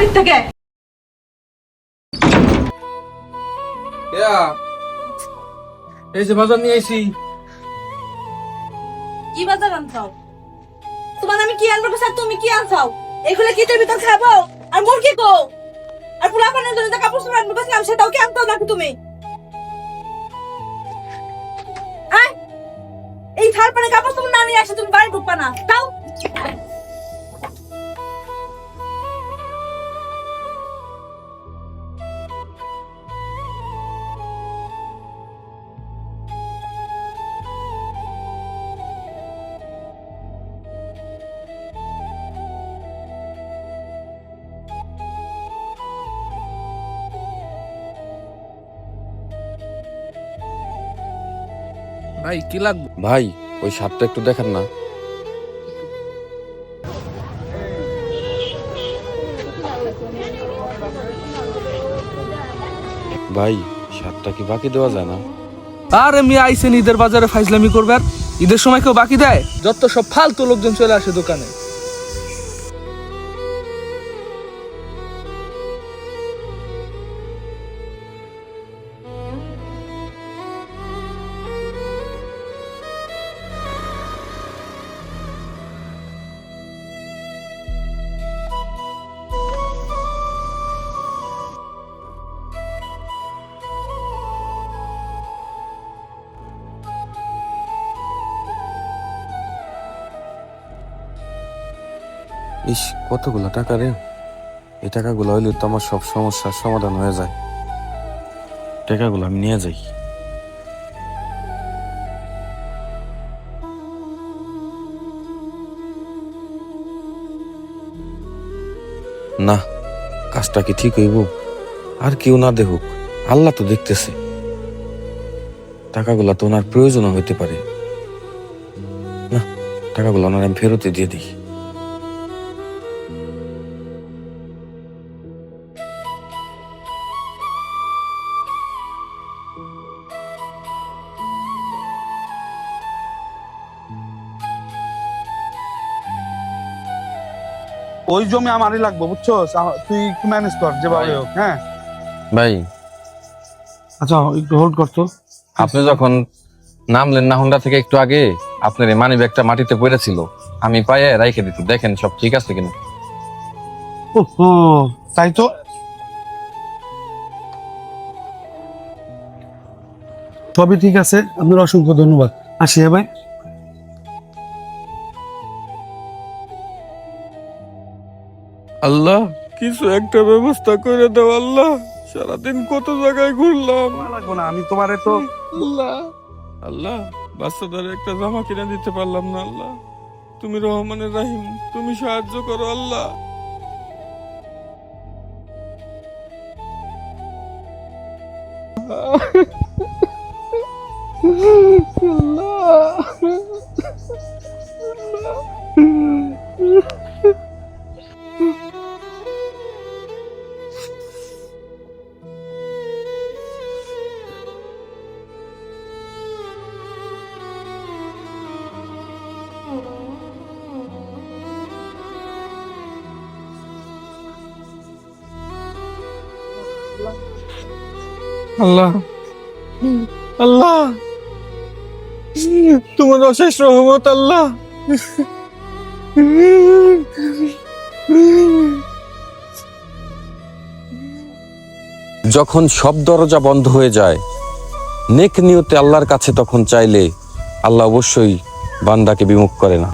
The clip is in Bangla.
বাড়ির থেকে। এই যে বাজার নিয়ে আইছি। কি বাজার আনছাও? তোমার আমি কি আনবো স্যার, তুমি কি আনছাও? এগুলো কি তোর ভিতর খাবো? আর মুরগি কো? আর পোলা পানের জন্য কাপড় চোপড় আনবো বলছিলাম, সেটাও কি আনতো নাকি তুমি? এই থার পানে কাপড় চোপড় না নিয়ে আসে তুমি বাড়ি ঢুকবা না, তাও ভাই কি লাগবে? ভাই ওই শার্টটা একটু দেখান না। ভাই শার্টটা কি বাকি দেওয়া যায় না? আরে মিয়া আইছেন ঈদের বাজারে ফাইজলামি করবার? ঈদের সময় কেউ বাকি দেয়? যত সব ফালতু লোকজন চলে আসে দোকানে। ইস কতগুলো টাকা রে! এই টাকাগুলো হইলে তো আমার সব সমস্যার সমাধান হয়ে যায়। টাকাগুলো আমি নিয়ে যাই। না, কাজটা কি ঠিক হইব? আর কেউ না দেখুক, আল্লাহ তো দেখতেছে। টাকাগুলো তো ওনার প্রয়োজনও হইতে পারে। না, টাকাগুলো ওনার আমি ফেরতে দিয়ে দিই। ওই জমি আমারই লাগবে, বুঝছো? তুই একটু ম্যানেজ কর যেভাবে হোক। হ্যাঁ ভাই আচ্ছা, একটু হোল্ড করতো। আপনি যখন নামলেন না হোন্ডা থেকে একটু আগে, আপনার এই মানি ব্যাগটা মাটিতে পড়েছিল, আমি পায়ে রাইখে দিত। দেখেন সব ঠিক আছে কিনা। ও তাই তো। সবই ঠিক আছে, আপনার অসংখ্য ধন্যবাদ। আসি হ্যাঁ ভাই। আল্লাহ কিছু একটা ব্যবস্থা করে দাও আল্লাহ। সারাদিন কত জায়গায় ঘুরলাম। লাগবো না, আমি তোমারে তো আল্লাহ আল্লাহ বাচ্চাদের একটা জামা কিনে দিতে পারলাম না আল্লাহ। তুমি রহমানের রাহিম, তুমি সাহায্য করো আল্লাহ। আল্লাহ আল্লাহ তোমার অশেষ রহমত আল্লাহ। যখন সব দরজা বন্ধ হয়ে যায়, নেক নিয়তে আল্লাহর কাছে তখন চাইলে আল্লাহ অবশ্যই বান্দাকে বিমুখ করে না।